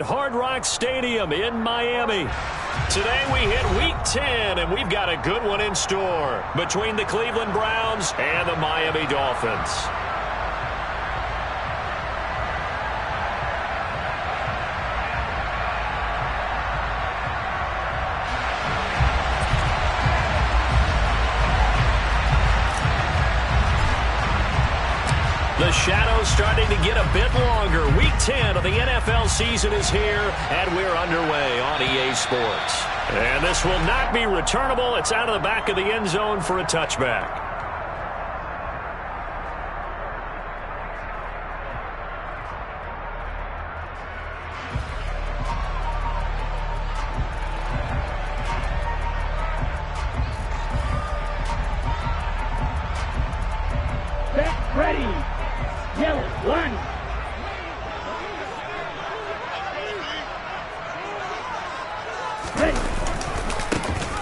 Hard Rock Stadium in Miami. Today we hit Week 10, and we've got a good one in store between the Cleveland Browns and the Miami Dolphins. The shadow's starting to get a bit longer. Week 10 of the NFL season is here, and we're underway on EA Sports. And this will not be returnable. It's out of the back of the end zone for a touchback. Set, ready. Yellow, one.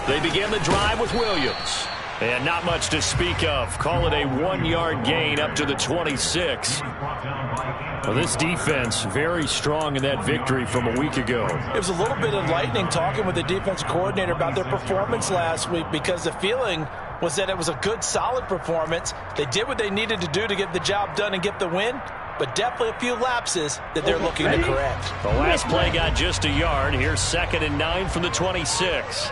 They begin the drive with Williams. And not much to speak of. Call it a 1-yard gain up to the 26. Well, this defense very strong in that victory from a week ago. It was a little bit enlightening talking with the defense coordinator about their performance last week, because the feeling was that it was a good, solid performance. They did what they needed to do to get the job done and get the win, but definitely a few lapses that they're looking to correct. The last play got just a yard. Here's 2nd and 9 from the 26.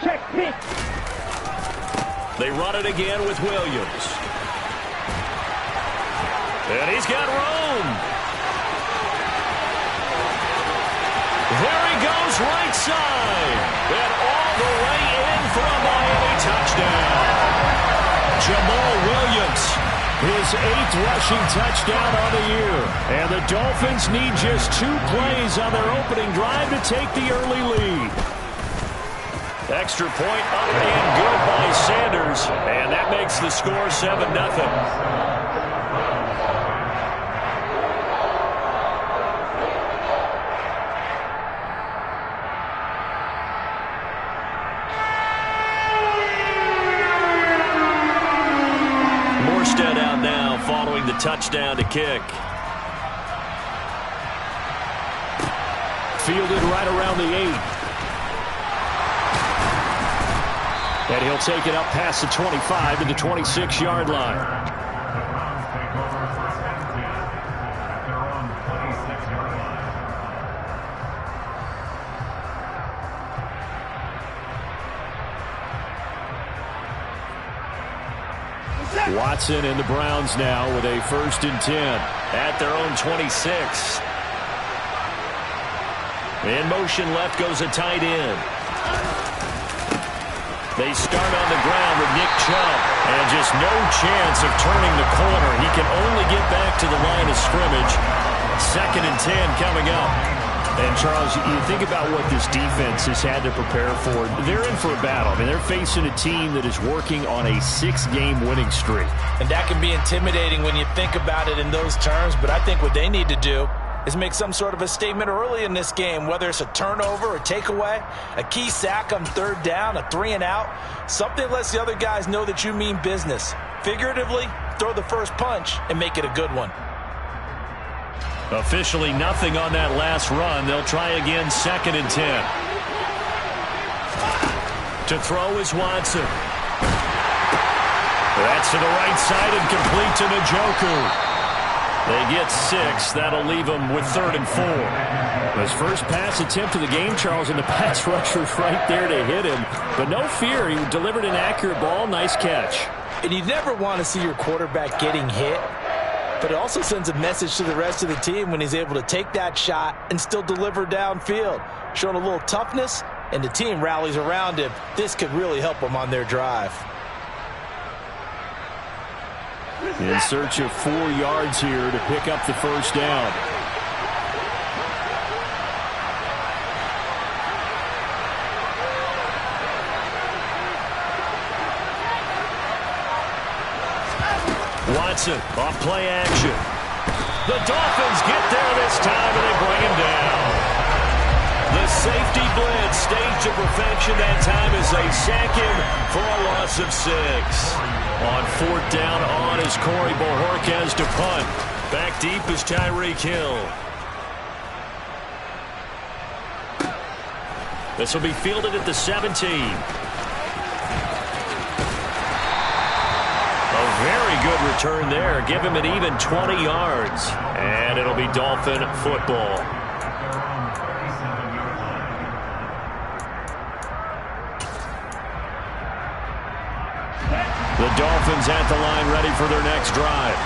Check pitch. They run it again with Williams. And he's got room. There he goes, right side. And all the way in for a Miami touchdown. Jamal Williams, his 8th rushing touchdown on the year. And the Dolphins need just 2 plays on their opening drive to take the early lead. Extra point up and good by Sanders. And that makes the score 7-0. Morstead out now following the touchdown to kick. Fielded right around the 8. And he'll take it up past the 25 to the 26-yard line. Watson and the Browns now with a 1st and 10 at their own 26. In motion left goes a tight end. They start on the ground with Nick Chubb, and just no chance of turning the corner. He can only get back to the line of scrimmage. 2nd and 10 coming up. And, Charles, you think about what this defense has had to prepare for. They're in for a battle. I mean, they're facing a team that is working on a 6-game winning streak. And that can be intimidating when you think about it in those terms, but I think what they need to do is make some sort of a statement early in this game, whether it's a turnover, a takeaway, a key sack on 3rd down, a 3-and-out. Something lets the other guys know that you mean business. Figuratively, throw the first punch and make it a good one. Officially nothing on that last run. They'll try again, 2nd and 10. To throw is Watson. That's to the right side and complete to Njoku. They get 6. That'll leave them with 3rd and 4. His first pass attempt of the game, Charles, and the pass rusher's right there to hit him. But no fear, he delivered an accurate ball. Nice catch. And you never want to see your quarterback getting hit, but it also sends a message to the rest of the team when he's able to take that shot and still deliver downfield. Showing a little toughness, and the team rallies around him. This could really help them on their drive. In search of 4 yards here to pick up the 1st down. Watson off play action. The Dolphins get there this time, and they bring him down. The safety blitz staged to perfection that time as they sack him for a loss of 6. On 4th down on is Corey Bojorquez to punt. Back deep is Tyreek Hill. This will be fielded at the 17. A very good return there. Give him an even 20 yards. And it'll be Dolphin football. The Dolphins at the line ready for their next drive.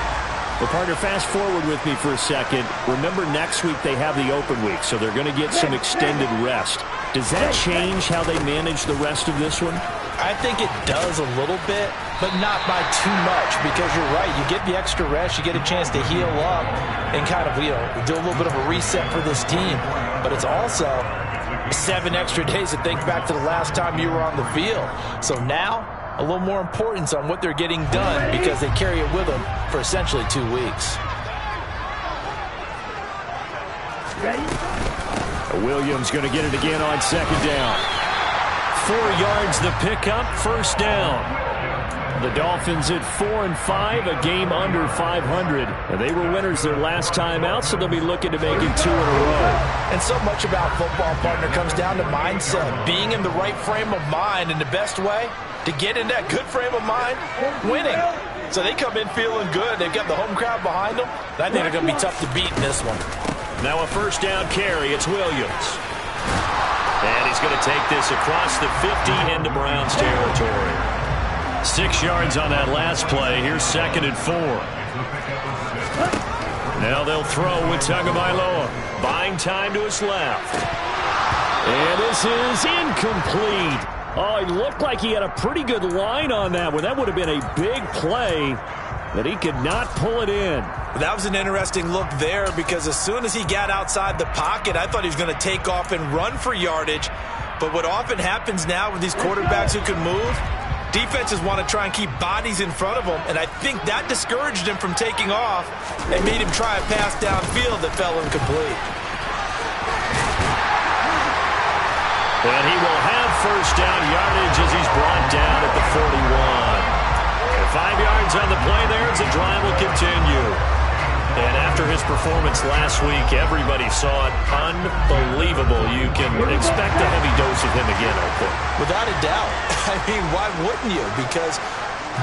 Well, partner, fast forward with me for a second. Remember, next week they have the open week, so they're going to get some extended rest. Does that change how they manage the rest of this one? I think it does a little bit, but not by too much, because you're right. You get the extra rest. You get a chance to heal up and kind of, do a little bit of a reset for this team. But it's also 7 extra days to think back to the last time you were on the field. So now, a little more importance on what they're getting done because they carry it with them for essentially 2 weeks. Williams going to get it again on second down. 4 yards the pickup, first down. The Dolphins at 4-5, a game under 500. They were winners their last time out, so they'll be looking to make it 2 in a row. And so much about football, partner, comes down to mindset. Being in the right frame of mind, and the best way to get in that good frame of mind, winning. So they come in feeling good. They've got the home crowd behind them. I think they're going to be tough to beat in this one. Now a first down carry. It's Williams. And he's going to take this across the 50 into Browns territory. 6 yards on that last play. Here's 2nd and 4. Now they'll throw with Tagovailoa. Buying time to his left. And this is incomplete. Oh, it looked like he had a pretty good line on that one. That would have been a big play, but he could not pull it in. That was an interesting look there because as soon as he got outside the pocket, I thought he was going to take off and run for yardage. But what often happens now with these quarterbacks who can move, defenses want to try and keep bodies in front of them, and I think that discouraged him from taking off and made him try a pass downfield that fell incomplete. And he will have first down yardage as he's brought down at the 41. And 5 yards on the play there as the drive will continue. And after his performance last week, everybody saw it. Unbelievable. You can expect a heavy dose of him again, I think. Without a doubt. I mean, why wouldn't you? Because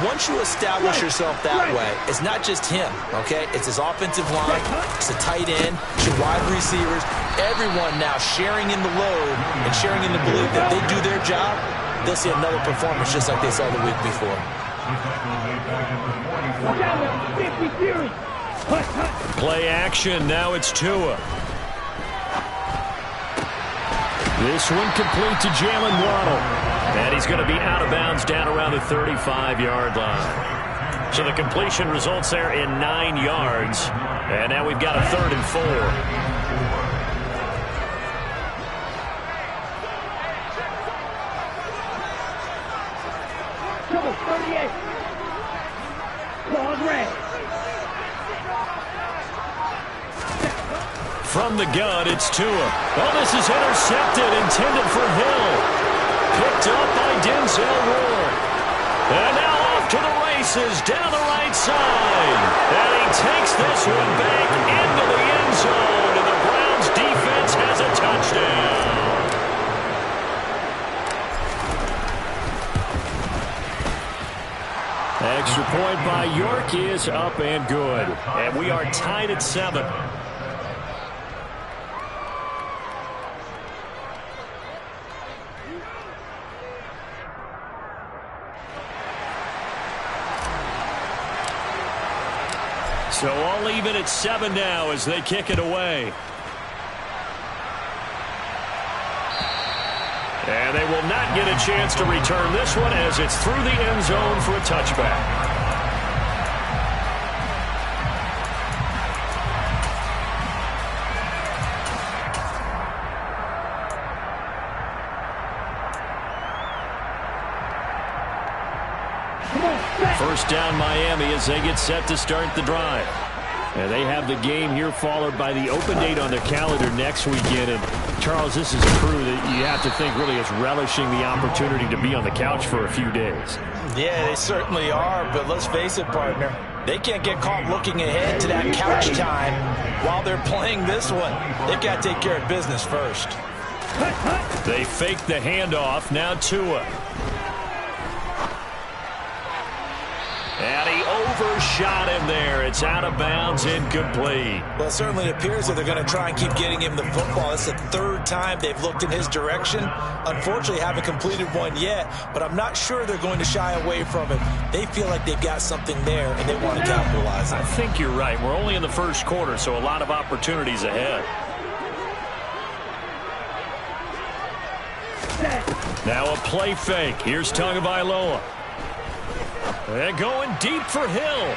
once you establish yourself that way, it's not just him, okay? It's his offensive line, it's the tight end, it's your wide receivers, everyone now sharing in the load and sharing in the belief that they do their job, they'll see another performance just like they saw the week before. Play action, now it's Tua. This one complete to Jalen Waddle. And he's going to be out of bounds down around the 35-yard line. So the completion results there in 9 yards. And now we've got a 3rd and 4. Trouble 38. Claws red. From the gun, it's Tua. Oh, this is intercepted, intended for Hill. Picked up by Denzel Ward. And now off to the races down the right side. And he takes this one back into the end zone. And the Browns defense has a touchdown. Extra point by York is up and good. And we are tied at 7. So all even at 7 now as they kick it away. And they will not get a chance to return this one as it's through the end zone for a touchback. First down Miami as they get set to start the drive. And they have the game here followed by the open date on their calendar next weekend. And Charles, this is a crew that you have to think really is relishing the opportunity to be on the couch for a few days. Yeah, they certainly are, but let's face it, partner. They can't get caught looking ahead to that couch time while they're playing this one. They've got to take care of business first. They fake the handoff. Now Tua. And he overshot him there. It's out of bounds, incomplete. Well, it certainly appears that they're going to try and keep getting him the football. It's the third time they've looked in his direction. Unfortunately, haven't completed one yet, but I'm not sure they're going to shy away from him. They feel like they've got something there, and they want to capitalize on it. I think you're right. We're only in the first quarter, so a lot of opportunities ahead. Now a play fake. Here's Tagovailoa. They're going deep for Hill.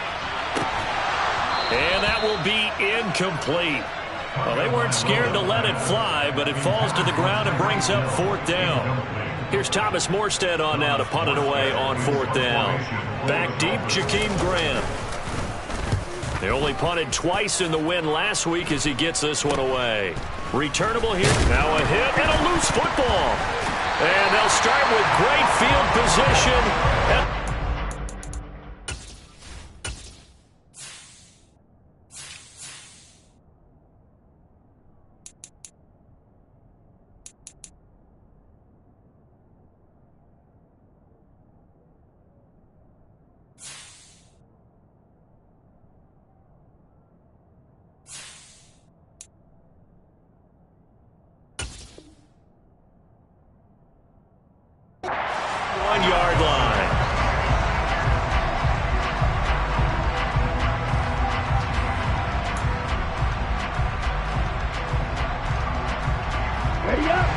And that will be incomplete. Well, they weren't scared to let it fly, but it falls to the ground and brings up 4th down. Here's Thomas Morstead on now to punt it away on 4th down. Back deep, Jakeem Graham. They only punted twice in the win last week as he gets this one away. Returnable here. Now a hit and a loose football. And they'll start with great field position. Yard line. Ready up.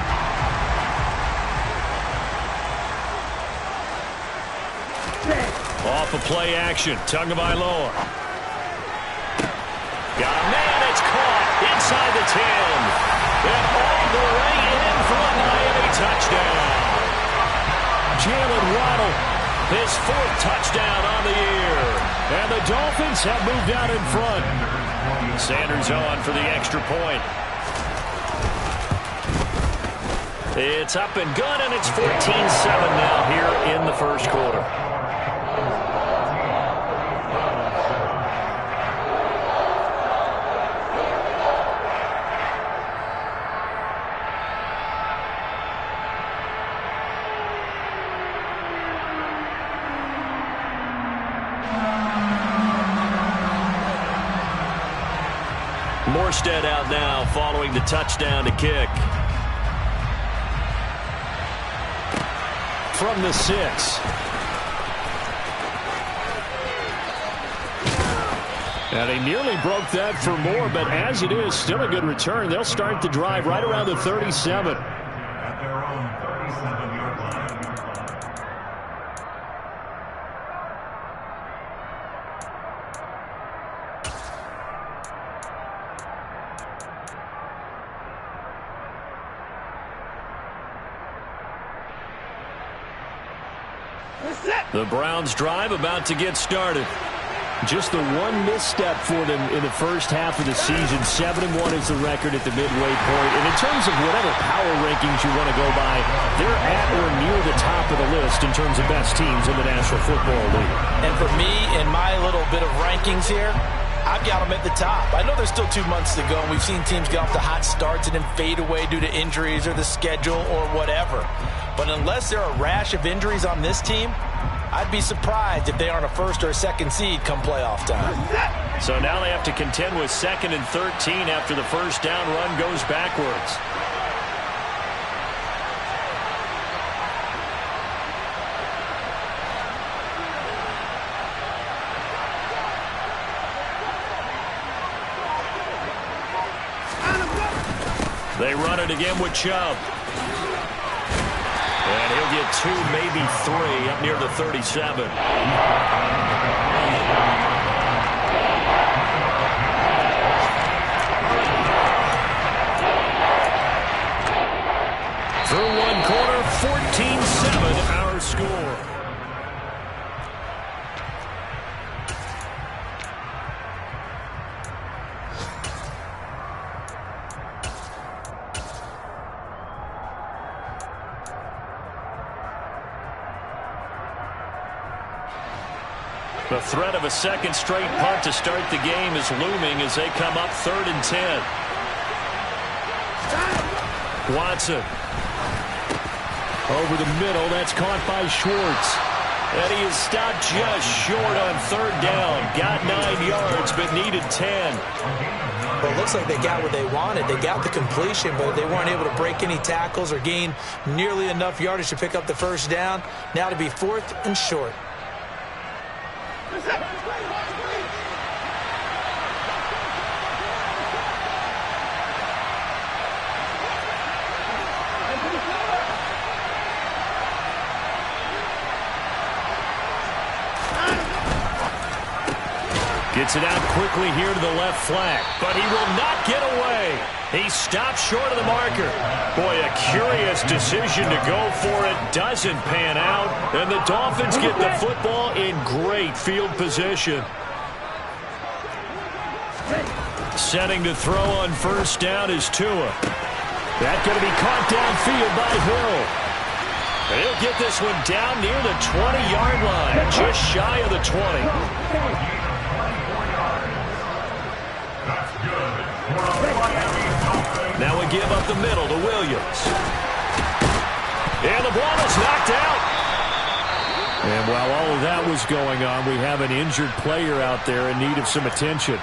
Off of play action. Tagovailoa. Got a man. It's caught inside the 10. And all the way in for a Miami touchdown. Jalen Waddle, his 4th touchdown on the year. And the Dolphins have moved out in front. Sanders on for the extra point. It's up and good, and it's 14-7 now here in the first quarter. Morstead out now following the touchdown to kick. From the 6. And he nearly broke that for more, but as it is, still a good return. They'll start the drive right around the 37. At their own 37-yard line. The Browns drive about to get started. Just the one misstep for them in the first half of the season. 7-1 is the record at the midway point. And in terms of whatever power rankings you want to go by, they're at or near the top of the list in terms of best teams in the National Football League. And for me, in my little bit of rankings here, I've got them at the top. I know there's still 2 months to go, and we've seen teams get off to hot starts and then fade away due to injuries or the schedule or whatever. But unless there are a rash of injuries on this team, I'd be surprised if they aren't a 1st or a 2nd seed come playoff time. So now they have to contend with 2nd and 13 after the first down run goes backwards. They run it again with Chubb. And he'll get 2, maybe 3, up near the 37. Through one quarter, 14-7, our score. The threat of a second straight punt to start the game is looming as they come up 3rd and 10. Watson. Over the middle, that's caught by Schwartz. And he is stopped just short on third down. Got 9 yards, but needed 10. Well, it looks like they got what they wanted. They got the completion, but they weren't able to break any tackles or gain nearly enough yardage to pick up the first down. Now to be 4th and short. Gets it out quickly here to the left flank, but he will not get away. He stopped short of the marker. Boy, a curious decision to go for it. Doesn't pan out, and the Dolphins get the football in great field position. Setting to throw on first down is Tua. That's going to be caught downfield by Hill. And he'll get this one down near the 20-yard line, just shy of the 20. Now we give up the middle to Williams. And the ball is knocked out. And while all of that was going on, we have an injured player out there in need of some attention.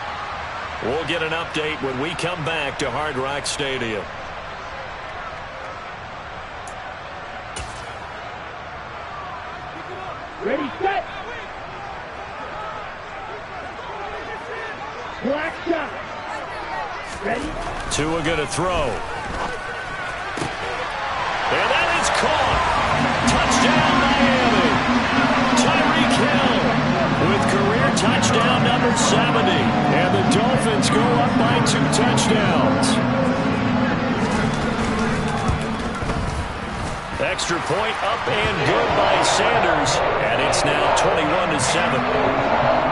We'll get an update when we come back to Hard Rock Stadium. Ready, set. Black shot. Ready. Tua going to throw. And that is caught. Touchdown, Miami. Tyreek Hill with career touchdown number 70. And the Dolphins go up by 2 touchdowns. Extra point up and good by Sanders. And it's now 21-7.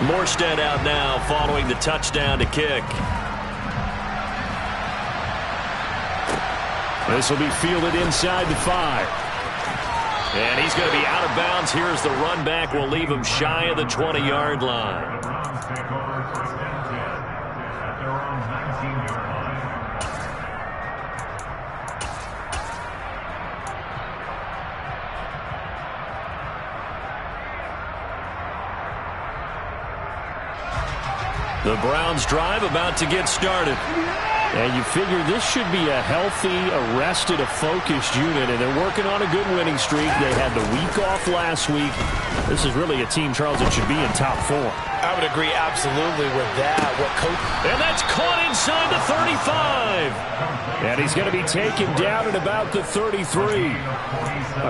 Morstead out now following the touchdown to kick. This will be fielded inside the 5. And he's going to be out of bounds. Here's the run back. Will leave him shy of the 20-yard line. The Browns take over first and 10 at their own 19-yard line. The Browns drive about to get started. And you figure this should be a healthy, arrested, a focused unit, and they're working on a good winning streak. They had the week off last week. This is really a team, Charles, that should be in top form. I would agree absolutely with that. And that's caught inside the 35. And he's going to be taken down at about the 33.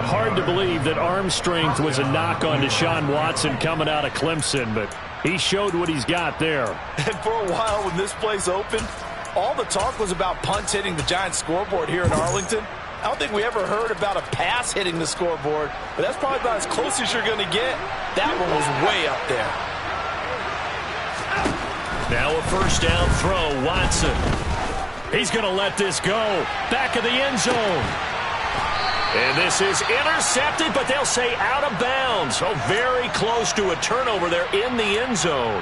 Hard to believe that arm strength was a knock on Deshaun Watson coming out of Clemson, but he showed what he's got there. And for a while when this place opened, all the talk was about punts hitting the Giants scoreboard here in Arlington. I don't think we ever heard about a pass hitting the scoreboard, but that's probably about as close as you're going to get. That one was way up there. Now a first down throw, Watson. He's going to let this go. Back of the end zone. And this is intercepted, but they'll say out of bounds. So very close to a turnover there in the end zone.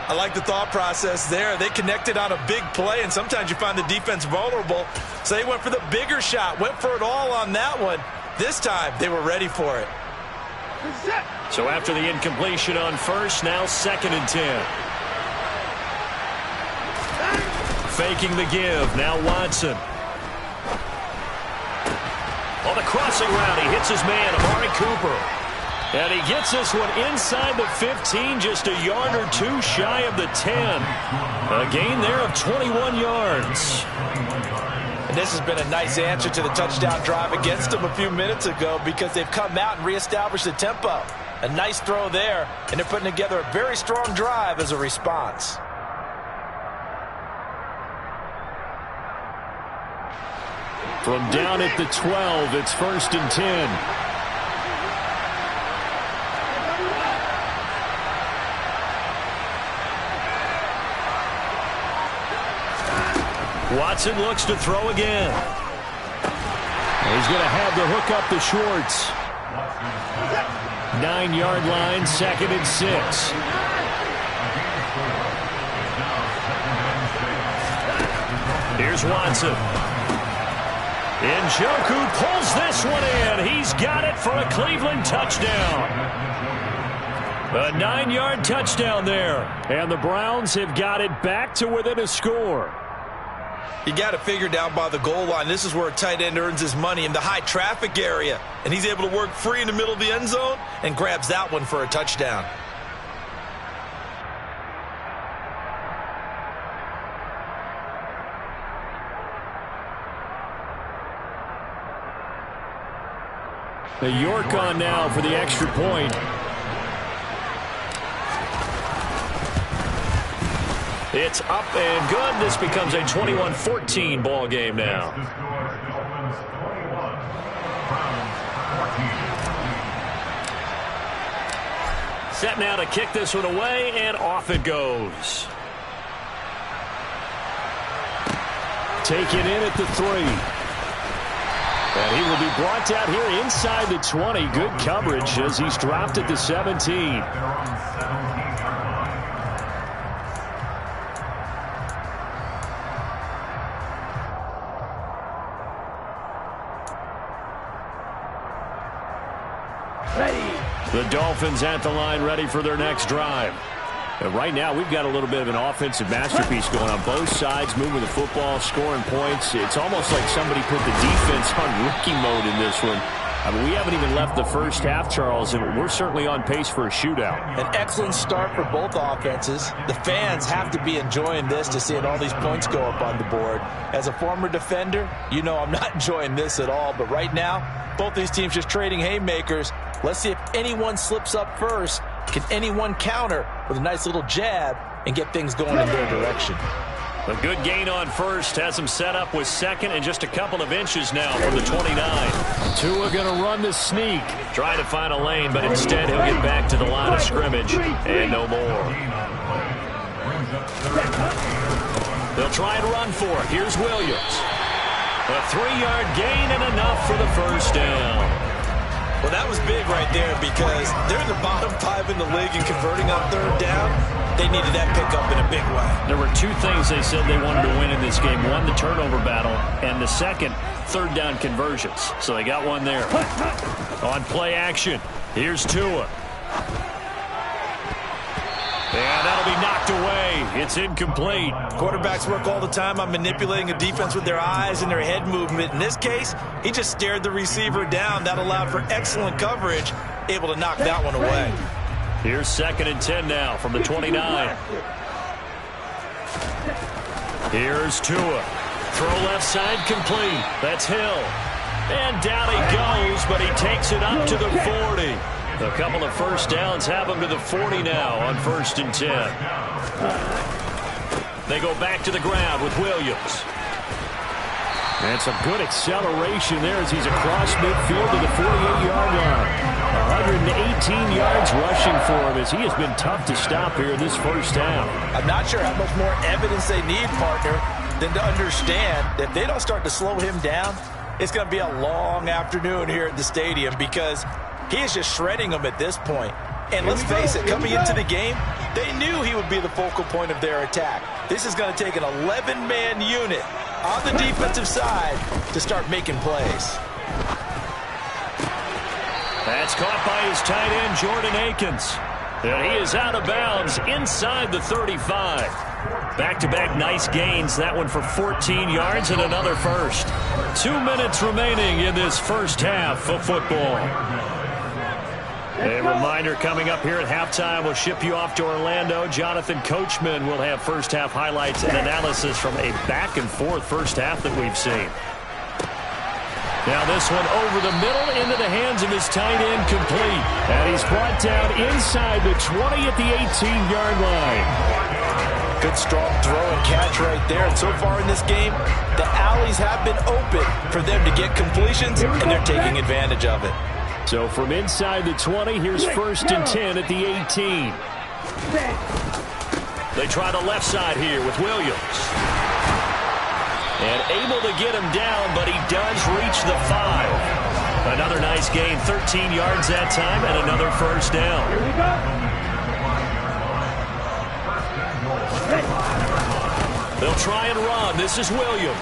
I like the thought process there. They connected on a big play, and sometimes you find the defense vulnerable. So they went for the bigger shot, went for it all on that one. This time, they were ready for it. So after the incompletion on first, now 2nd and 10. Faking the give, now Watson. On the crossing route, he hits his man, Amari Cooper. And he gets this one inside the 15, just a yard or two shy of the 10. A gain there of 21 yards. And this has been a nice answer to the touchdown drive against them a few minutes ago because they've come out and reestablished the tempo. A nice throw there, and they're putting together a very strong drive as a response. From down at the 12, it's 1st and 10. Watson looks to throw again. He's going to have to hook up the Schwartz. 9-yard line, 2nd and 6. Here's Watson. Njoku pulls this one in. He's got it for a Cleveland touchdown. A 9-yard touchdown there. And the Browns have got it back to within a score. You got it figured out by the goal line. This is where a tight end earns his money, in the high traffic area. And he's able to work free in the middle of the end zone and grabs that one for a touchdown. The York on now for the extra point. It's up and good. This becomes a 21-14 ball game now. Set now to kick this one away, and off it goes. Taken in at the 3. And he will be brought down here inside the 20. Good coverage as he's dropped at the 17. The Dolphins at the line, ready for their next drive. And right now, we've got a little bit of an offensive masterpiece going on both sides, moving the football, scoring points. It's almost like somebody put the defense on rookie mode in this one. I mean, we haven't even left the first half, Charles, and we're certainly on pace for a shootout. An excellent start for both offenses. The fans have to be enjoying this to see all these points go up on the board. As a former defender, you know I'm not enjoying this at all. But right now, both these teams just trading haymakers. Let's see if anyone slips up first. Can anyone counter with a nice little jab and get things going in their direction? A good gain on first has him set up with second and just a couple of inches now from the 29. Tua going to run the sneak. Try to find a lane, but instead he'll get back to the line of scrimmage and no more. They'll try and run for it. Here's Williams. A 3-yard gain and enough for the first down. Well, that was big right there because they're the bottom 5 in the league in converting on third down. They needed that pickup in a big way. There were 2 things they said they wanted to win in this game. One, the turnover battle, and the second, third down conversions. So they got one there. On play action, here's Tua. And that'll be knocked away. It's incomplete. Quarterbacks work all the time on manipulating a defense with their eyes and their head movement. In this case, he just stared the receiver down. That allowed for excellent coverage, able to knock that one away. Here's 2nd and 10 now from the 29. Here's Tua. Throw left side complete. That's Hill. And down he goes, but he takes it up to the 40. A couple of first downs have him to the 40 now on 1st and 10. They go back to the ground with Williams. And some good acceleration there as he's across midfield to the 48-yard line. 118 yards rushing for him as he has been tough to stop here in this first down. I'm not sure how much more evidence they need, partner, than to understand that if they don't start to slow him down, it's going to be a long afternoon here at the stadium because he is just shredding them at this point. And let's face it, coming into the game, they knew he would be the focal point of their attack. This is going to take an 11-man unit on the defensive side to start making plays. That's caught by his tight end, Jordan Akins. And he is out of bounds inside the 35. Back-to-back nice gains. That one for 14 yards and another first. 2 minutes remaining in this first half of football. A reminder coming up here at halftime, we'll ship you off to Orlando. Jonathan Coachman will have first half highlights and analysis from a back-and-forth first half that we've seen. Now this one over the middle into the hands of his tight end complete. And he's brought down inside the 20 at the 18-yard line. Good strong throw and catch right there. And so far in this game, the alleys have been open for them to get completions, and they're taking advantage of it. So from inside the 20, here's 1st and 10 at the 18. They try the left side here with Williams. And able to get him down, but he does reach the 5. Another nice gain, 13 yards that time, and another first down. Here we go. They'll try and run. This is Williams.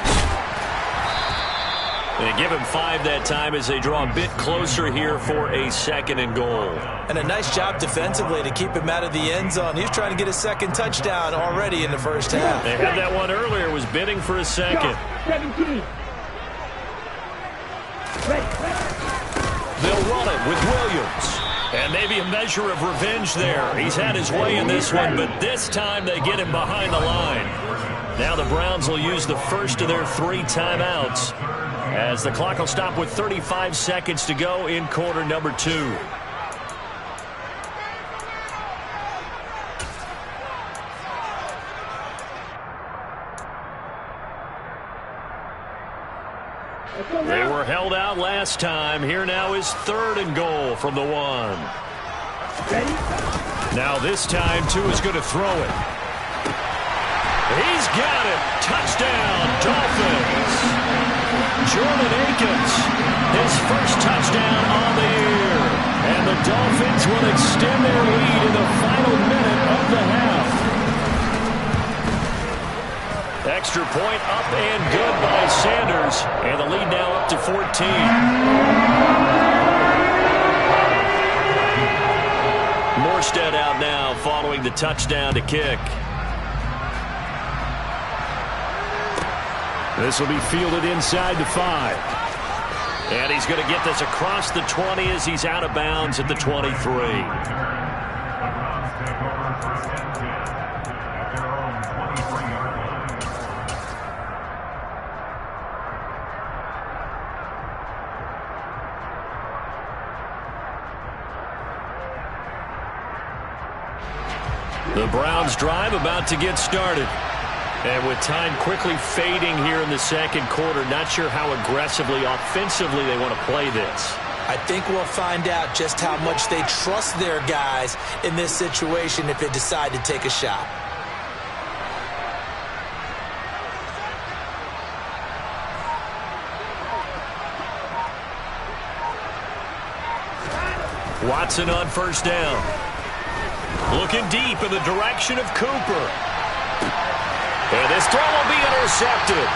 They give him 5 that time as they draw a bit closer here for a 2nd and goal. And a nice job defensively to keep him out of the end zone. He was trying to get his 2nd touchdown already in the first half. They had that one earlier, was bidding for a 2nd. 17. They'll run it with Williams. And maybe a measure of revenge there. He's had his way in this one, but this time they get him behind the line. Now the Browns will use the first of their 3 timeouts, as the clock will stop with 35 seconds to go in quarter number 2. They were held out last time. Here now is 3rd and goal from the 1. Ready? Now this time, Tua's going to throw it. He's got it. Touchdown, Dolphins. Jordan Akins, his first touchdown on the year. And the Dolphins will extend their lead in the final minute of the half. Extra point up and good by Sanders. And the lead now up to 14. Morstead out now following the touchdown to kick. This will be fielded inside the 5. And he's going to get this across the 20 as he's out of bounds at the 23. The Browns drive about to get started. And with time quickly fading here in the 2nd quarter, not sure how aggressively, offensively they want to play this. I think we'll find out just how much they trust their guys in this situation if they decide to take a shot. Watson on first down. Looking deep in the direction of Cooper. And this throw will be intercepted.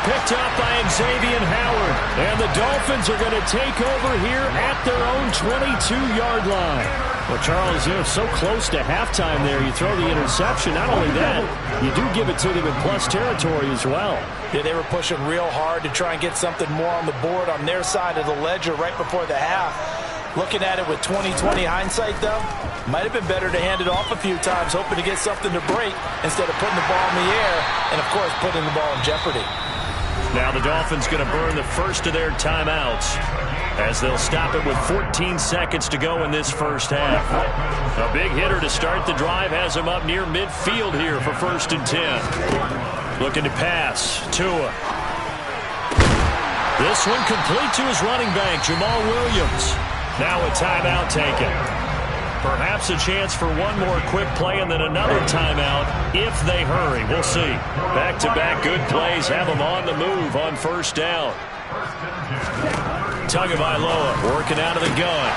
Picked up by Xavier Howard. And the Dolphins are going to take over here at their own 22-yard line. Well, Charles, they're so close to halftime there. You throw the interception. Not only that, you do give it to them in plus territory as well. Yeah, they were pushing real hard to try and get something more on the board on their side of the ledger right before the half. Looking at it with 20/20 hindsight, though, might have been better to hand it off a few times, hoping to get something to break instead of putting the ball in the air and, of course, putting the ball in jeopardy. Now the Dolphins going to burn the first of their timeouts as they'll stop it with 14 seconds to go in this first half. A big hitter to start the drive has him up near midfield here for 1st and 10. Looking to pass. Tua. This one complete to his running back, Jamal Williams. Now a timeout taken. Perhaps a chance for one more quick play and then another timeout if they hurry. We'll see. Back-to-back good plays have them on the move on first down. Tagovailoa working out of the gun.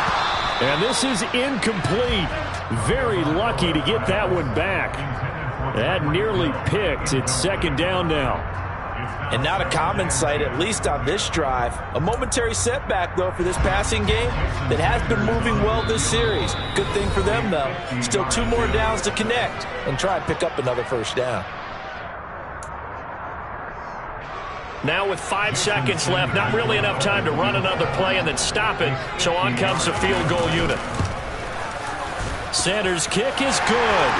And this is incomplete. Very lucky to get that one back. That nearly picked. It's 2nd down now. And not a common sight, at least on this drive. A momentary setback, though, for this passing game that has been moving well this series. Good thing for them, though. Still 2 more downs to connect and try and pick up another first down. Now with 5 seconds left, not really enough time to run another play and then stop it. So on comes the field goal unit. Sanders' kick is good.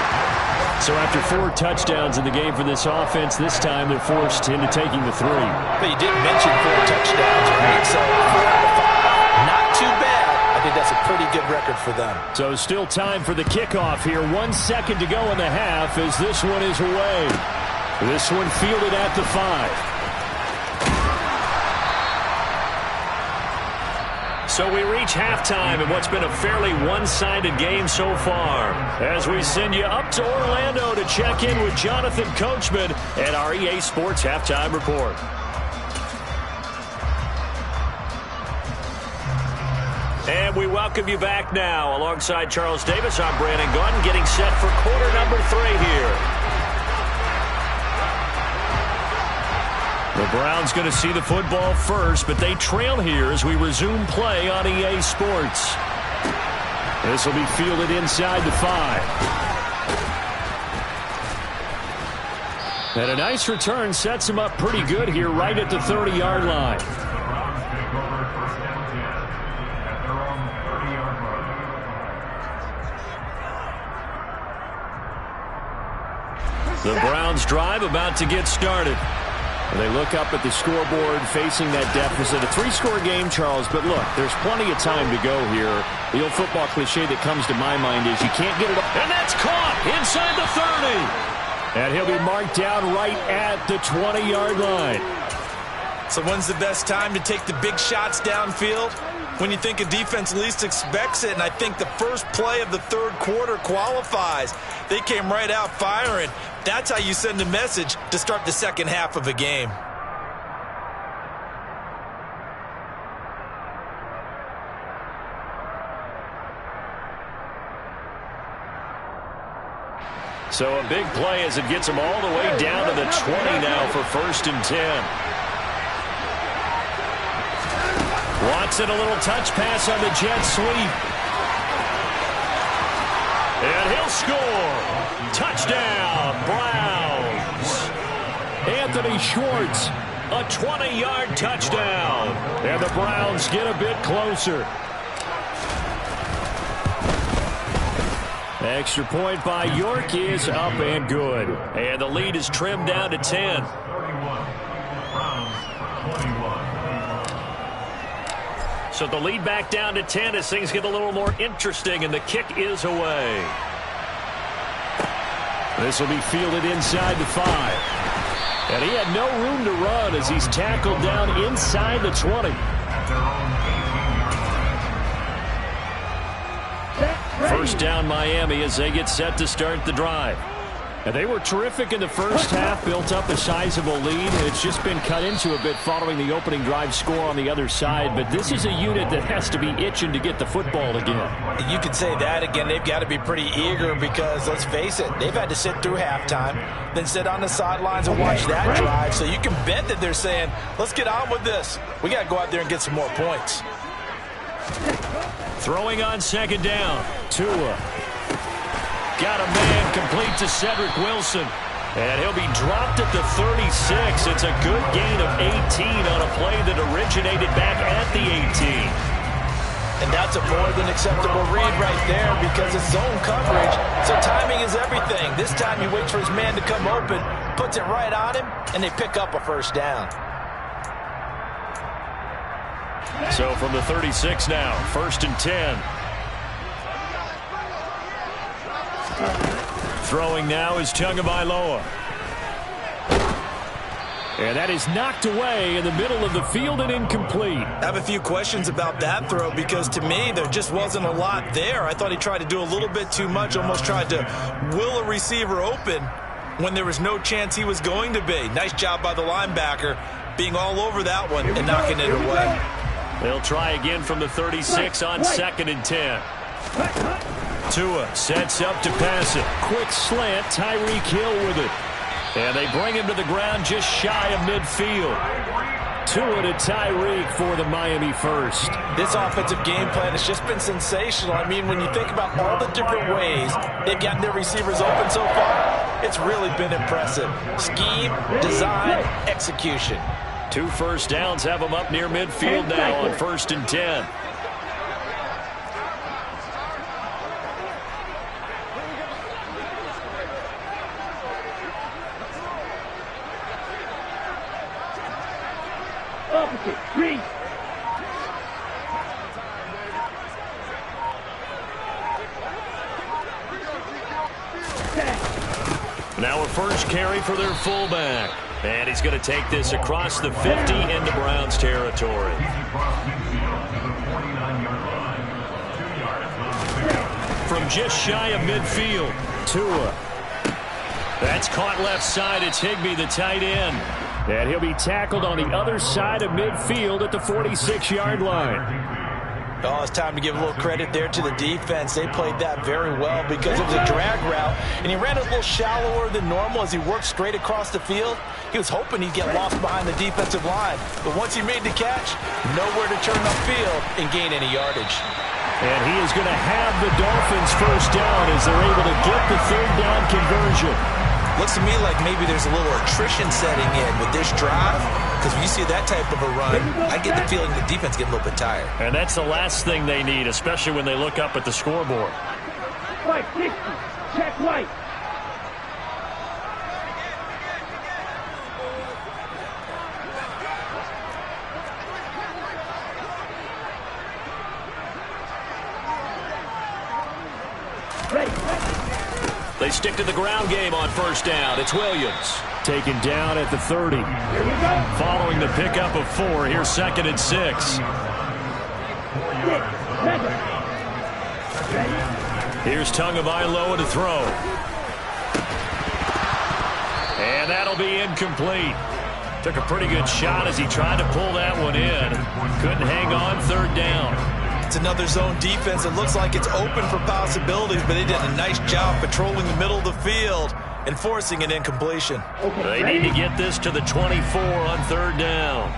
So after 4 touchdowns in the game for this offense, this time they're forced into taking the 3. But you didn't mention 4 touchdowns, right? So 4 out of 5, not too bad. I think that's a pretty good record for them. So still time for the kickoff here. 1 second to go in the half as this one is away. This one fielded at the 5. So we reach halftime in what's been a fairly one-sided game so far. As we send you up to Orlando to check in with Jonathan Coachman at our EA Sports Halftime Report. And we welcome you back now. Alongside Charles Davis, I'm Brandon Gunn, getting set for quarter number 3 here. The Browns going to see the football first, but they trail here as we resume play on EA Sports. This will be fielded inside the 5. And a nice return sets him up pretty good here right at the 30-yard line. The Browns drive about to get started. They look up at the scoreboard facing that deficit. A 3-score game, Charles, but look, there's plenty of time to go here. The old football cliche that comes to my mind is you can't get it up. And that's caught inside the 30. And he'll be marked down right at the 20-yard line. So when's the best time to take the big shots downfield? When you think a defense least expects it, and I think the first play of the third quarter qualifies. They came right out firing. That's how you send a message to start the second half of a game. So a big play as it gets them all the way down to the 20 now for 1st and 10. Watson, a little touch pass on the jet sweep. And he'll score. Touchdown, Browns. Anthony Schwartz, a 20-yard touchdown. And the Browns get a bit closer. Extra point by York is up and good. And the lead is trimmed down to 10. So the lead back down to 10 as things get a little more interesting, and the kick is away. This will be fielded inside the 5. And he had no room to run as he's tackled down inside the 20. First down Miami as they get set to start the drive. And they were terrific in the first half, built up a sizable lead. It's just been cut into a bit following the opening drive score on the other side. But this is a unit that has to be itching to get the football again. You could say that again. They've got to be pretty eager because, let's face it, they've had to sit through halftime, then sit on the sidelines and watch that drive. So you can bet that they're saying, let's get on with this. We got to go out there and get some more points. Throwing on second down, Tua. Got a man complete to Cedric Wilson. And he'll be dropped at the 36. It's a good gain of 18 on a play that originated back at the 18. And that's a more than acceptable read right there because it's zone coverage. So timing is everything. This time he waits for his man to come open, puts it right on him, and they pick up a first down. So from the 36 now, 1st and 10. Throwing now is Tagovailoa. And that is knocked away in the middle of the field and incomplete. I have a few questions about that throw because to me there just wasn't a lot there. I thought he tried to do a little bit too much, almost tried to will a receiver open when there was no chance he was going to be. Nice job by the linebacker being all over that one and knocking it away. They'll try again from the 36 on 2nd and 10. Tua sets up to pass it. Quick slant, Tyreek Hill with it. And they bring him to the ground just shy of midfield. Tua to Tyreek for the Miami first. This offensive game plan has just been sensational. I mean, when you think about all the different ways they've gotten their receivers open so far, it's really been impressive. Scheme, design, execution. 2 first downs have them up near midfield now on 1st and 10. Opposite, green. Now a first carry for their fullback. And he's going to take this across the 50 into Browns territory. from just shy of midfield. Tua. That's caught left side. It's Higbee, the tight end. And he'll be tackled on the other side of midfield at the 46-yard line. Oh, it's time to give a little credit there to the defense. They played that very well because it was a drag route, and he ran a little shallower than normal as he worked straight across the field. He was hoping he'd get lost behind the defensive line, but once he made the catch, nowhere to turn upfield and gain any yardage. And he is going to have the Dolphins first down as they're able to get the third down conversion. Looks to me like maybe there's a little attrition setting in with this drive, because when you see that type of a run, I get the feeling the defense get a little bit tired. And that's the last thing they need, especially when they look up at the scoreboard. White 60. Check white. They stick to the ground game on first down. It's Williams. Taken down at the 30. Following the pickup of 4, here's 2nd and 6. Here's Tagovailoa to throw. And that'll be incomplete. Took a pretty good shot as he tried to pull that one in. Couldn't hang on, 3rd down. It's another zone defense. It looks like it's open for possibilities, but they did a nice job patrolling the middle of the field and forcing an incompletion. They need to get this to the 24 on 3rd down.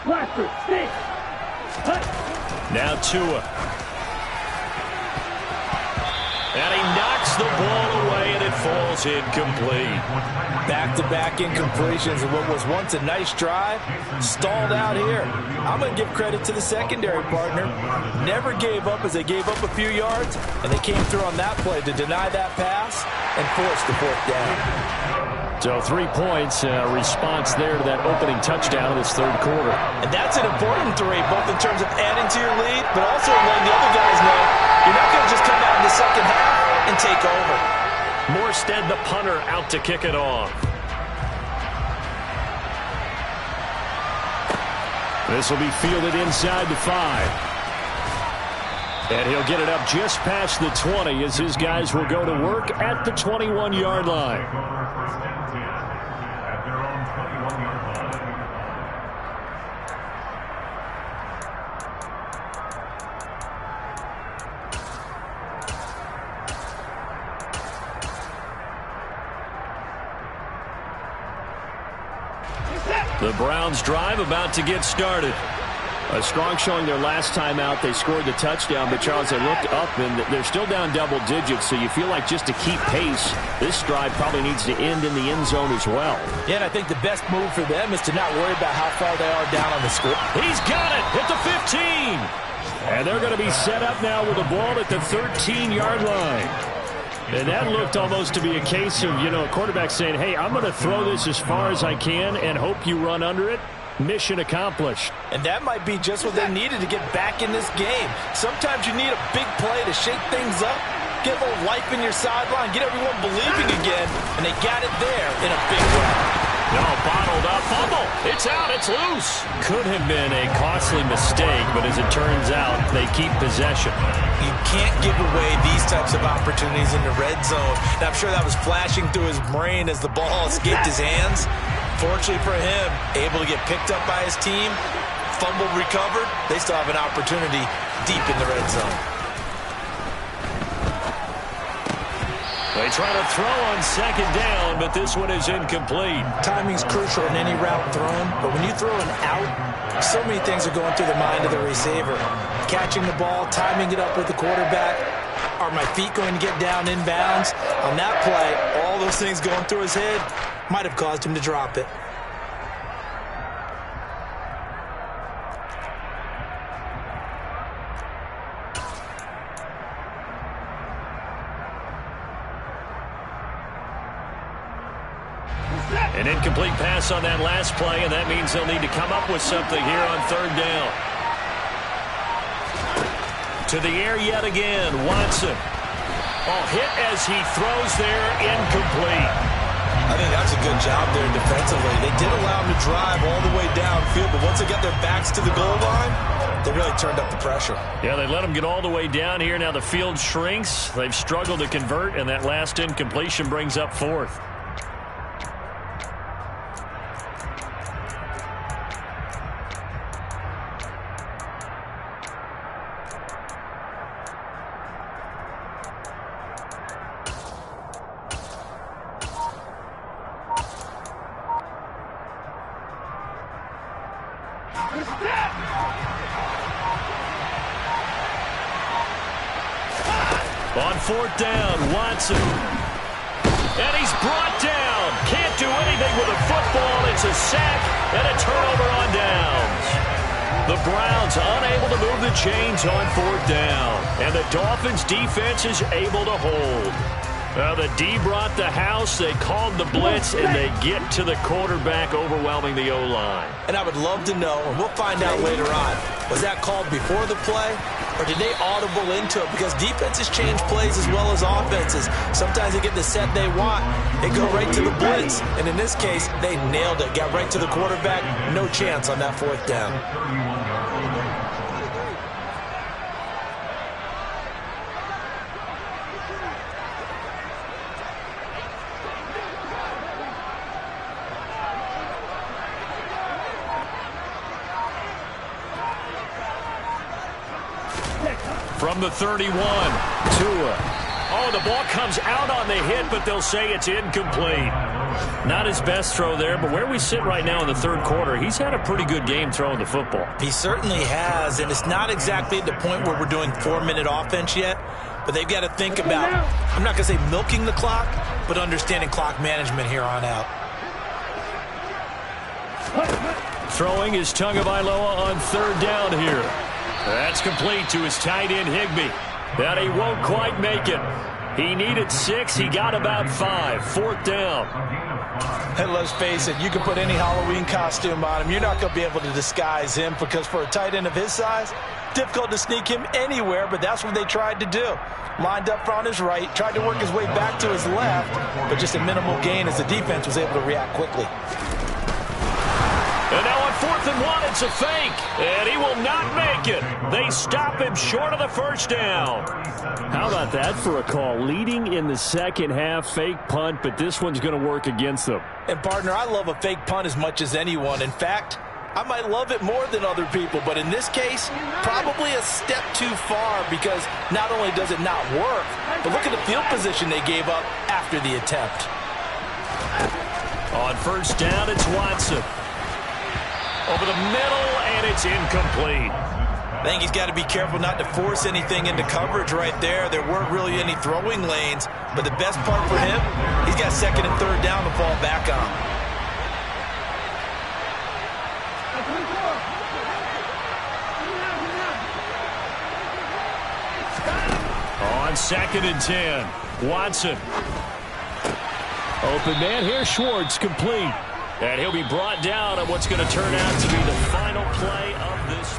Blaster, stick. Now Tua. And he knocks the ball away, and it falls incomplete. Back-to-back incompletions of what was once a nice drive, stalled out here. I'm going to give credit to the secondary partner. Never gave up as they gave up a few yards, and they came through on that play to deny that pass and force the 4th down. So 3 points, response there to that opening touchdown in this 3rd quarter. And that's an important 3, both in terms of adding to your lead, but also letting the other guys know you're not going to just come out in the second half and take over. Morstead, the punter, out to kick it off. This will be fielded inside the 5. And he'll get it up just past the 20 as his guys will go to work at the 21-yard line. The Browns drive about to get started. A strong showing their last time out. They scored the touchdown, but Charles, they looked up and they're still down double digits, so you feel like just to keep pace, this drive probably needs to end in the end zone as well. Yeah, and I think the best move for them is to not worry about how far they are down on the score. He's got it at the 15. And they're going to be set up now with the ball at the 13-yard line. And that looked almost to be a case of, a quarterback saying, hey, I'm going to throw this as far as I can and hope you run under it. Mission accomplished. And that might be just what they needed to get back in this game. Sometimes you need a big play to shake things up, get a little life in your sideline, get everyone believing again, and they got it there in a big way. No, bottled up fumble. It's out. It's loose. Could have been a costly mistake, but as it turns out, they keep possession. You can't give away these types of opportunities in the red zone. And I'm sure that was flashing through his brain as the ball escaped his hands. Fortunately for him, able to get picked up by his team, fumble recovered. They still have an opportunity deep in the red zone. They try to throw on 2nd down, but this one is incomplete. Timing's crucial in any route thrown, but when you throw an out, so many things are going through the mind of the receiver. Catching the ball, timing it up with the quarterback. Are my feet going to get down inbounds? On that play, all those things going through his head might have caused him to drop it. An incomplete pass on that last play, and that means they'll need to come up with something here on 3rd down. To the air yet again, Watson. Oh, hit as he throws there, incomplete. I think that's a good job there defensively. They did allow them to drive all the way downfield, but once they got their backs to the goal line, they really turned up the pressure. Yeah, they let them get all the way down here. Now the field shrinks. They've struggled to convert, and that last incompletion brings up fourth. On fourth down, Watson. And he's brought down. Can't do anything with a football. It's a sack and a turnover on downs. The Browns unable to move the chains on fourth down. And the Dolphins defense is able to hold. The D brought the house. They called the blitz, and they get to the quarterback, overwhelming the O-line. And I would love to know, and we'll find out later on, was that called before the play, or did they audible into it? Because defenses change plays as well as offenses. Sometimes they get the set they want. They go right to the blitz. And in this case, they nailed it. Got right to the quarterback. No chance on that fourth down. From the 31, Tua. Oh, the ball comes out on the hit, but they'll say it's incomplete. Not his best throw there, but where we sit right now in the third quarter, he's had a pretty good game throwing the football. He certainly has, and it's not exactly at the point where we're doing 4-minute offense yet, but they've got to think about, I'm not going to say milking the clock, but understanding clock management here on out. Throwing is Tagovailoa on third down here. That's complete to his tight end, Higbee. But he won't quite make it. He needed 6. He got about 5. Fourth down. And let's face it, you can put any Halloween costume on him. You're not going to be able to disguise him because for a tight end of his size, difficult to sneak him anywhere, but that's what they tried to do. Lined up on his right, tried to work his way back to his left, but just a minimal gain as the defense was able to react quickly. And now on 4th and 1, it's a fake, and he will not make it. They stop him short of the first down. How about that for a call? Leading in the second half, fake punt, but this one's going to work against them. And, partner, I love a fake punt as much as anyone. In fact, I might love it more than other people, but in this case, probably a step too far because not only does it not work, but look at the field position they gave up after the attempt. On first down, it's Watson. Over the middle, and it's incomplete. I think he's got to be careful not to force anything into coverage right there. There weren't really any throwing lanes, but the best part for him, he's got second and third down to fall back on. On 2nd and 10, Watson. Open man here, Schwartz, complete. And he'll be brought down on what's going to turn out to be the final play of this.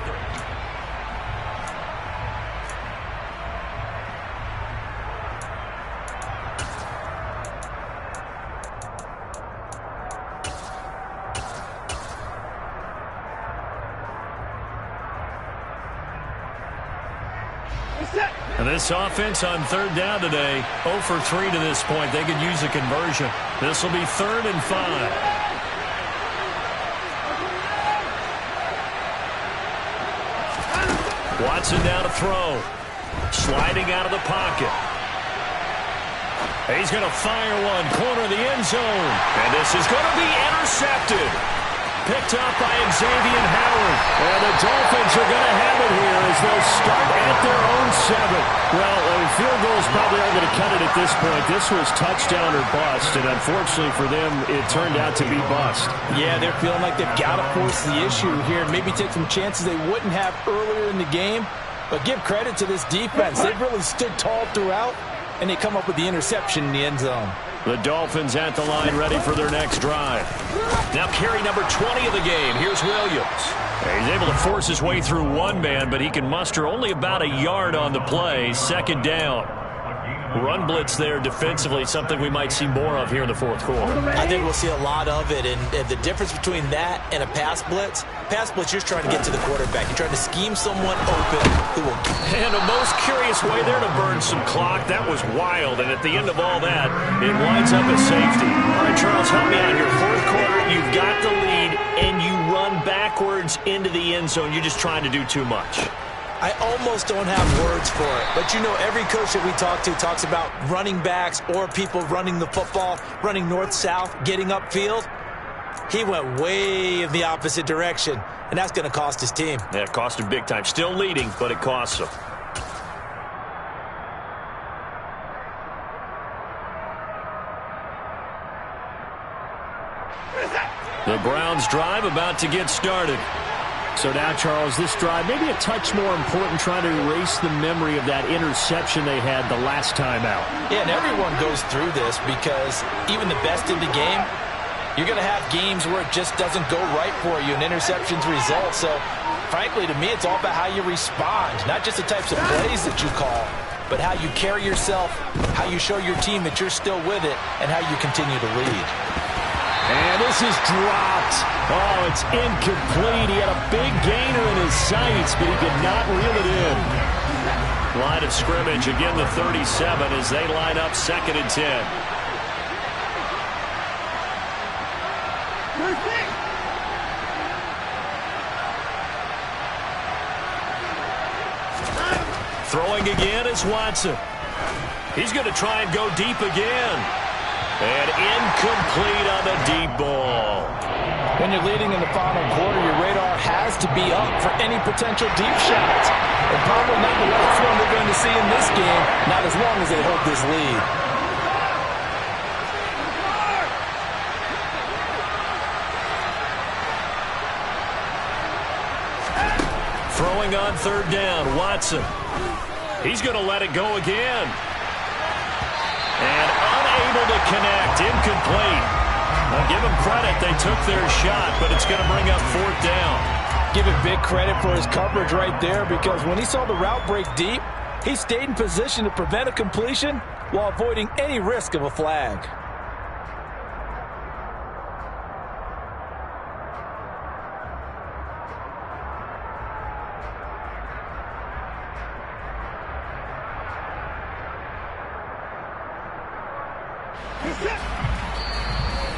And this offense on third down today, 0 for 3 to this point. They could use a conversion. This will be 3rd and 5. Watson down to throw. Sliding out of the pocket. He's going to fire one. Corner of the end zone. And this is going to be intercepted. Picked up by Xavier Howard. And the Dolphins are going to have it here as they'll start at their own 7. Well, field goals probably aren't going to cut it at this point. This was touchdown or bust, and unfortunately for them, it turned out to be bust. Yeah, they're feeling like they've got to force the issue here, maybe take some chances they wouldn't have earlier in the game. But give credit to this defense. They've really stood tall throughout, and they come up with the interception in the end zone. The Dolphins at the line ready for their next drive. Now carry number 20 of the game. Here's Williams. He's able to force his way through one man, but he can muster only about a yard on the play. 2nd down. run blitz there defensively, something we might see more of here in the fourth quarter. I think we'll see a lot of it, and the difference between that and a pass blitz, you're just trying to get to the quarterback. You're trying to scheme someone open who will... And a most curious way there to burn some clock. That was wild, and at the end of all that, it winds up as safety. All right, Charles, help me out here. Fourth quarter, you've got the lead, and you run backwards into the end zone. You're just trying to do too much. I almost don't have words for it. But, you know, every coach that we talk to talks about running backs or people running the football, running north-south, getting upfield. He went way in the opposite direction, and that's going to cost his team. Yeah, it cost him big time. Still leading, but it costs him. The Browns drive about to get started. So now, Charles, this drive maybe a touch more important, trying to erase the memory of that interception they had the last time out. Yeah, and everyone goes through this because even the best in the game, you're going to have games where it just doesn't go right for you and interceptions result. So, frankly, to me, it's all about how you respond, not just the types of plays that you call, but how you carry yourself, how you show your team that you're still with it, and how you continue to lead. And this is dropped. Oh, it's incomplete. He had a big gainer in his sights, but he could not reel it in. Line of scrimmage, again the 37 as they line up 2nd and 10. Throwing again is Watson. He's going to try and go deep again. And incomplete on the deep ball. When you're leading in the final quarter, your radar has to be up for any potential deep shots. And probably not the last one we're going to see in this game, not as long as they hold this lead. Throwing on 3rd down, Watson. He's going to let it go again. And unable to connect, incomplete. Now give them credit, they took their shot, but it's going to bring up 4th down. Give him big credit for his coverage right there, because when he saw the route break deep, he stayed in position to prevent a completion while avoiding any risk of a flag.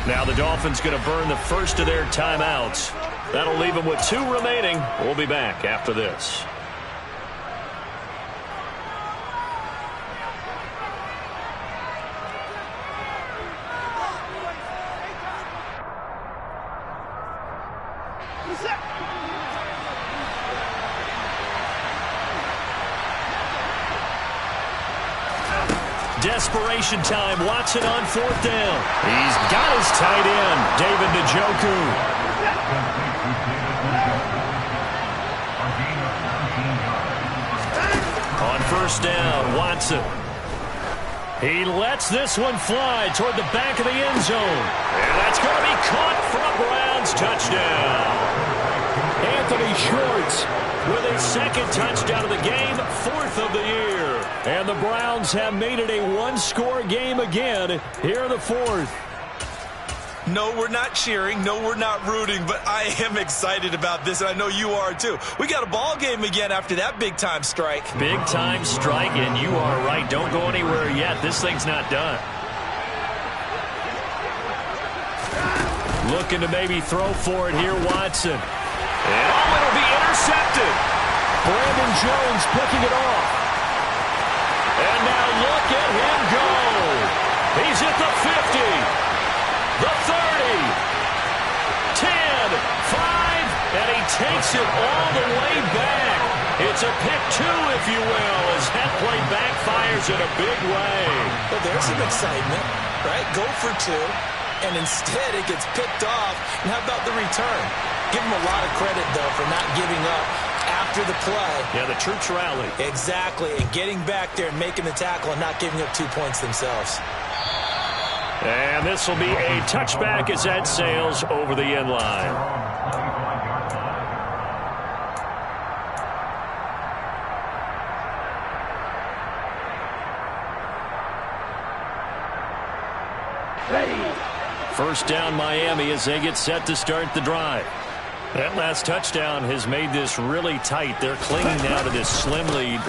Now the Dolphins going to burn the first of their timeouts. That'll leave them with 2 remaining. We'll be back after this. Desperation time. Watson on 4th down. He's got his tight end, David Njoku. On 1st down, Watson. He lets this one fly toward the back of the end zone. And that's going to be caught for a Browns touchdown. Anthony Schwartz with his 2nd touchdown of the game, 4th of the year. And the Browns have made it a 1-score game again here in the 4th. No, we're not cheering. No, we're not rooting, but I am excited about this, and I know you are too. We got a ball game again after that big-time strike. Big-time strike, and you are right. Don't go anywhere yet. This thing's not done. Looking to maybe throw for it here, Watson. And it'll be intercepted. Brandon Jones picking it off. And now look at him go. He's at the 50, the 30, 10, 5, and he takes it all the way back. It's a pick 2, if you will, as that play backfires in a big way. Well, there's some excitement, right? Go for 2, and instead it gets picked off. And how about the return? Give him a lot of credit, though, for not giving up after the play. Yeah, the troops rally. Exactly, and getting back there and making the tackle and not giving up 2 points themselves. And this will be a touchback as that sails over the end line. Ready. First down Miami as they get set to start the drive. That last touchdown has made this really tight. They're clinging now to this slim lead.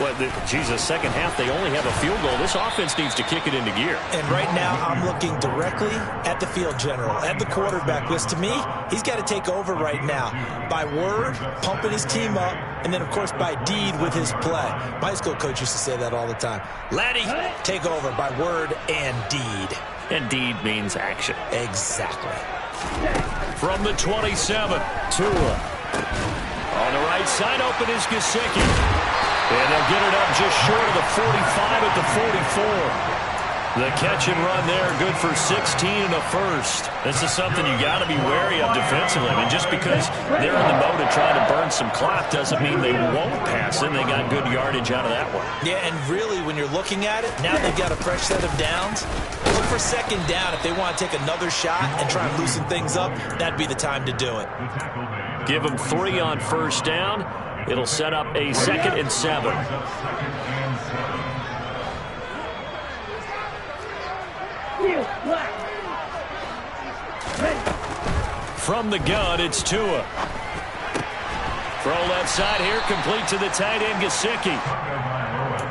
Second half, they only have a field goal. This offense needs to kick it into gear. And right now, I'm looking directly at the field general, at the quarterback, because to me, he's got to take over right now. By word, pumping his team up, and then, of course, by deed with his play. My high school coach used to say that all the time. Laddie, take over by word and deed. And deed means action. Exactly. From the 27, Tua. On the right side, open is Gesicki. And they'll get it up just short of the 45 at the 44. The catch and run there, good for 16 and a first. This is something you got to be wary of defensively. I mean, just because they're in the mode of trying to burn some clock doesn't mean they won't pass it. They got good yardage out of that one. Yeah, and really, when you're looking at it, now they've got a fresh set of downs. Look for second down if they want to take another shot and try and loosen things up. That'd be the time to do it. Give them 3 on first down. It'll set up a 2nd and 7. From the gun, it's Tua. Throw left side here, complete to the tight end, Gesicki.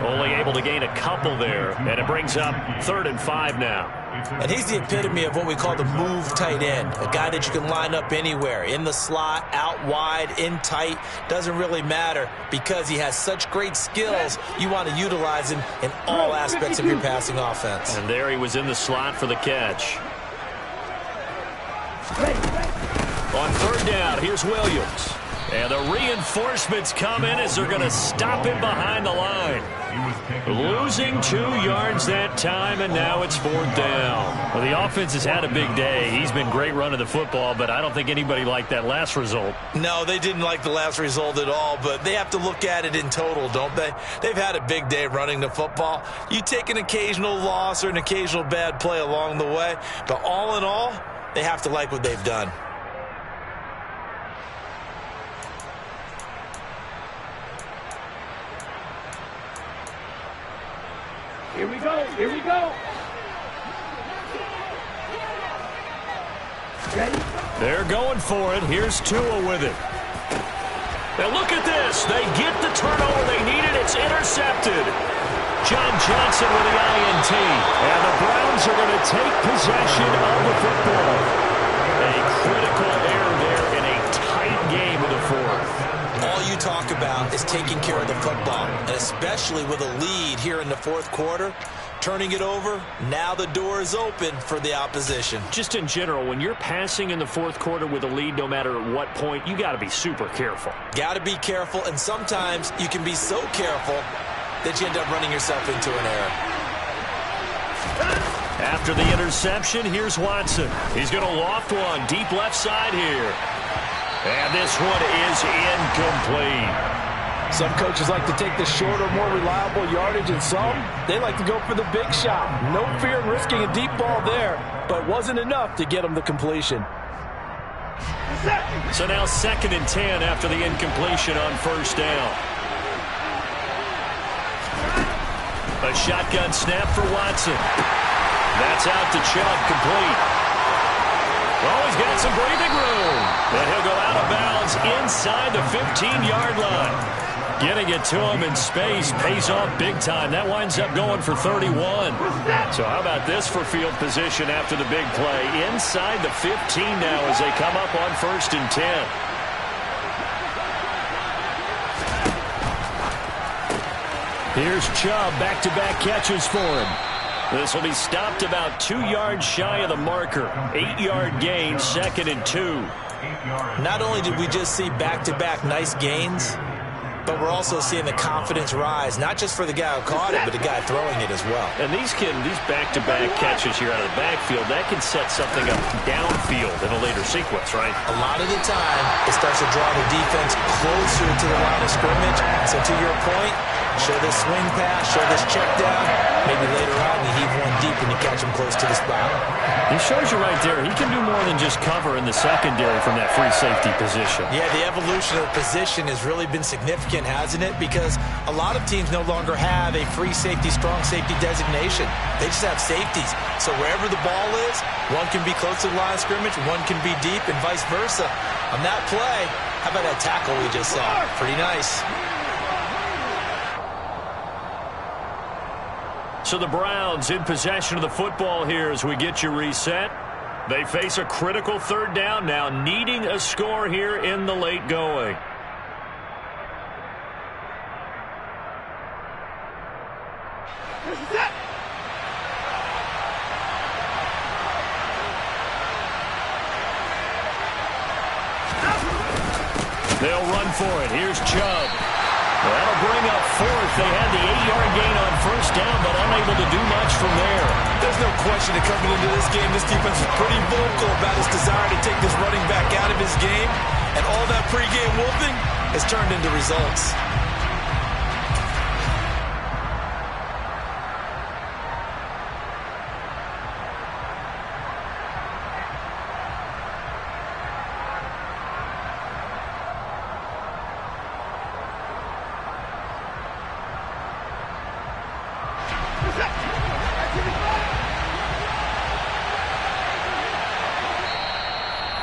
Only able to gain a couple there, and it brings up 3rd and 5 now. And he's the epitome of what we call the move tight end, a guy that you can line up anywhere, in the slot, out wide, in tight, doesn't really matter because he has such great skills. You want to utilize him in all aspects of your passing offense. And there he was in the slot for the catch. On 3rd down, here's Williams. And the reinforcements come in as they're going to stop him behind the line. Losing 2 yards that time, and now it's 4th down. Well, the offense has had a big day. He's been great running the football, but I don't think anybody liked that last result. No, they didn't like the last result at all, but they have to look at it in total, don't they? They've had a big day running the football. You take an occasional loss or an occasional bad play along the way, but all in all, they have to like what they've done. Here we go. Here we go. Ready? They're going for it. Here's Tua with it. Now look at this. They get the turnover they needed. It's intercepted. John Johnson with the INT. And the Browns are going to take possession of the football. A critical error there in a tight game of the 4th. All you talk about is taking care of the football, and especially with a lead here in the 4th quarter, turning it over, now the door is open for the opposition. Just in general, when you're passing in the 4th quarter with a lead, no matter at what point, you got to be super careful. Got to be careful, and sometimes you can be so careful that you end up running yourself into an error. After the interception, here's Watson. He's going to loft one deep left side here. And this one is incomplete. Some coaches like to take the shorter, more reliable yardage, and some, they like to go for the big shot. No fear in risking a deep ball there, but wasn't enough to get them the completion. So now 2nd and 10 after the incompletion on 1st down. A shotgun snap for Watson. That's out to Chubb, complete. Oh, he's got some breathing room. But he'll go out of bounds inside the 15-yard line. Getting it to him in space pays off big time. That winds up going for 31. So how about this for field position after the big play? Inside the 15 now as they come up on 1st and 10. Here's Chubb, back-to-back catches for him. This will be stopped about 2 yards shy of the marker. 8-yard gain, 2nd and 2. Not only did we just see back-to-back nice gains, but we're also seeing the confidence rise, not just for the guy who caught it, but the guy throwing it as well. And these back-to-back catches here out of the backfield, that can set something up downfield in a later sequence, right? A lot of the time, it starts to draw the defense closer to the line of scrimmage. So to your point, show this swing pass, show this check down. Maybe later on you heave one deep when you catch him close to the spot. He shows you right there, he can do more than just cover in the secondary from that free safety position. Yeah, the evolution of the position has really been significant, hasn't it? Because a lot of teams no longer have a free safety, strong safety designation. They just have safeties. So wherever the ball is, one can be close to the line of scrimmage, one can be deep, and vice versa. On that play, how about that tackle we just saw? Pretty nice. So the Browns in possession of the football here as we get you reset. They face a critical third down now, needing a score here in the late going. They'll run for it. Here's Chubb. That'll bring up fourth. They had the 8-yard gain on first down, but unable to do much from there. There's no question that coming into this game, this defense is pretty vocal about its desire to take this running back out of his game, and all that pregame whooping has turned into results.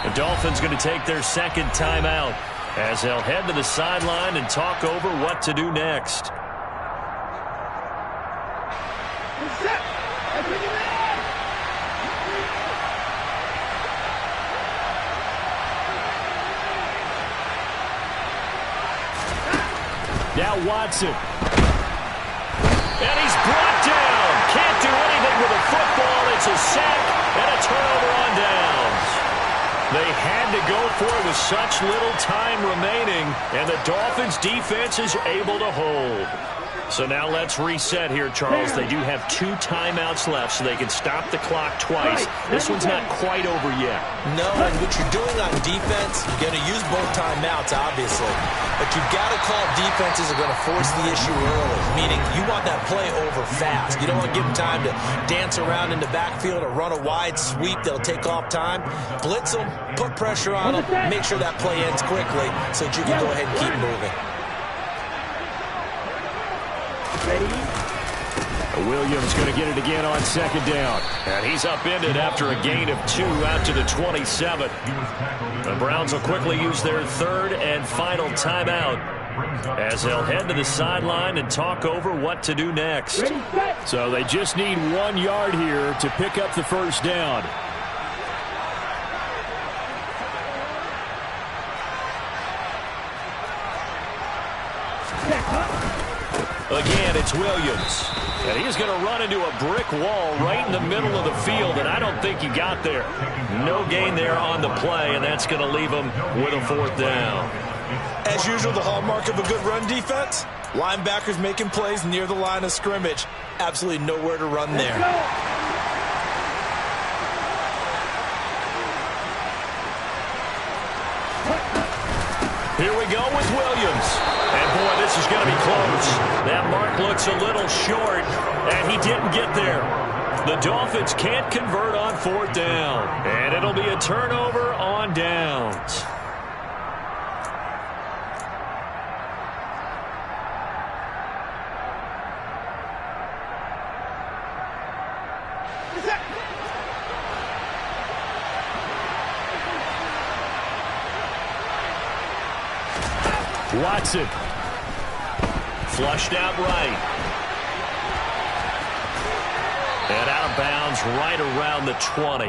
The Dolphins going to take their second timeout as they'll head to the sideline and talk over what to do next. Now Watson. And he's brought down. Can't do anything with a football. It's a sack and a turnover on downs. They had to go for it with such little time remaining, and the Dolphins' defense is able to hold. So now let's reset here, Charles. They do have 2 timeouts left, so they can stop the clock twice. This one's not quite over yet. No, and what you're doing on defense, you're going to use both timeouts, obviously. But you've got to call defenses are going to force the issue early, meaning you want that play over fast. You don't want to give them time to dance around in the backfield or run a wide sweep that'll take off time. Blitz them, put pressure on them, make sure that play ends quickly so that you can go ahead and keep moving. Williams going to get it again on second down. And he's upended after a gain of 2 out to the 27. The Browns will quickly use their third and final timeout as they'll head to the sideline and talk over what to do next. So they just need 1 yard here to pick up the first down. Again, it's Williams. And he's going to run into a brick wall right in the middle of the field, and I don't think he got there. No gain there on the play, and that's going to leave him with a fourth down. As usual, the hallmark of a good run defense, linebackers making plays near the line of scrimmage. Absolutely nowhere to run there. Here we go with Williams. And, boy, this is going to be close. That mark looks a little short, and he didn't get there. The Dolphins can't convert on fourth down, and it'll be a turnover on downs. Watson. Flushed out right. And out of bounds right around the 20.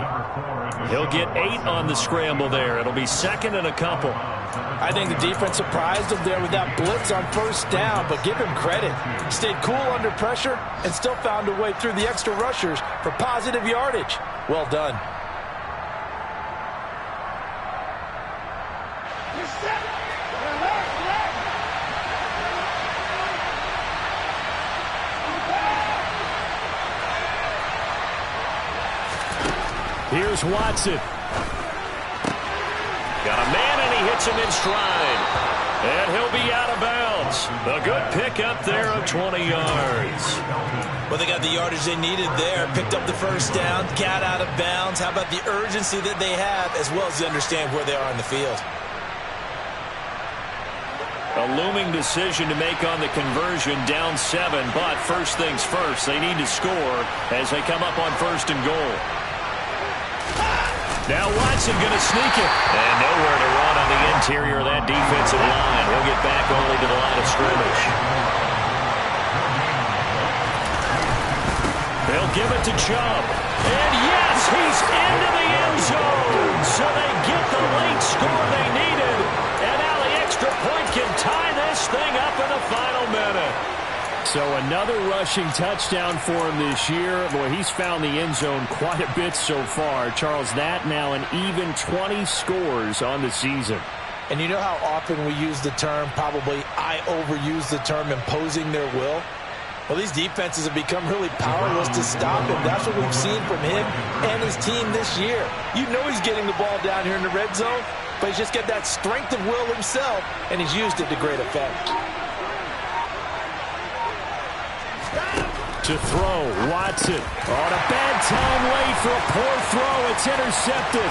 He'll get 8 on the scramble there. It'll be second and a couple. I think the defense surprised him there with that blitz on first down, but give him credit. Stayed cool under pressure and still found a way through the extra rushers for positive yardage. Well done. Here's Watson. Got a man, and he hits him in stride. And he'll be out of bounds. A good pickup there of 20 yards. Well, they got the yardage they needed there. Picked up the first down, got out of bounds. How about the urgency that they have, as well as they understand where they are in the field? A looming decision to make on the conversion, down 7. But first things first, they need to score as they come up on 1st and goal. Now Watson going to sneak it. And nowhere to run on the interior of that defensive line. He'll get back only to the line of scrimmage. They'll give it to Chubb. And yes, he's into the end zone. So they get the late score they needed. And now the extra point can tie this thing up in the final minute. So another rushing touchdown for him this year. Boy, he's found the end zone quite a bit so far. Charles, that now an even 20 scores on the season. And you know how often we use the term, probably I overuse the term, imposing their will? Well, these defenses have become really powerless to stop him. That's what we've seen from him and his team this year. You know he's getting the ball down here in the red zone, but he's just got that strength of will himself, and he's used it to great effect. To throw, Watson. On a bad time late for a poor throw. It's intercepted.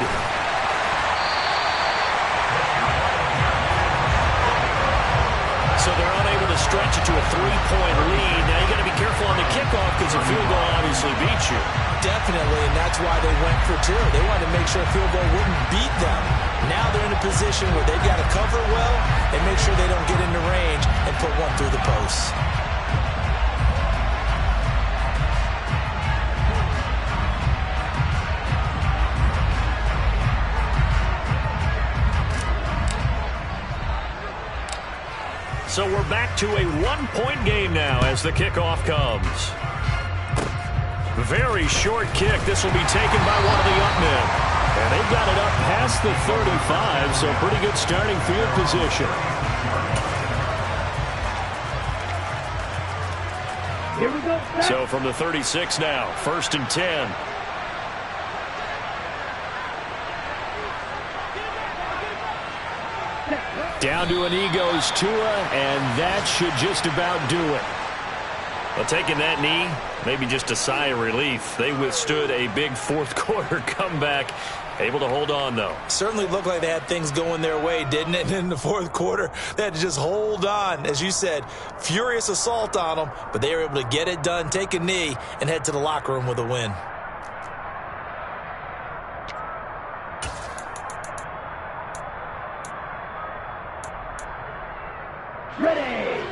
So they're unable to stretch it to a 3-point lead. Now you got to be careful on the kickoff because the field goal obviously beats you. Definitely, and that's why they went for 2. They wanted to make sure a field goal wouldn't beat them. Now they're in a position where they've got to cover well and make sure they don't get into range and put one through the posts. So we're back to a 1-point game now as the kickoff comes. Very short kick. This will be taken by one of the up men. And they've got it up past the 35, so pretty good starting field position. Here we go. So from the 36 now, 1st and 10. Down to an goes Tua, and that should just about do it. Well, taking that knee, maybe just a sigh of relief. They withstood a big fourth-quarter comeback. Able to hold on, though. Certainly looked like they had things going their way, didn't it? In the fourth quarter, they had to just hold on. As you said, furious assault on them, but they were able to get it done, take a knee, and head to the locker room with a win. Ready.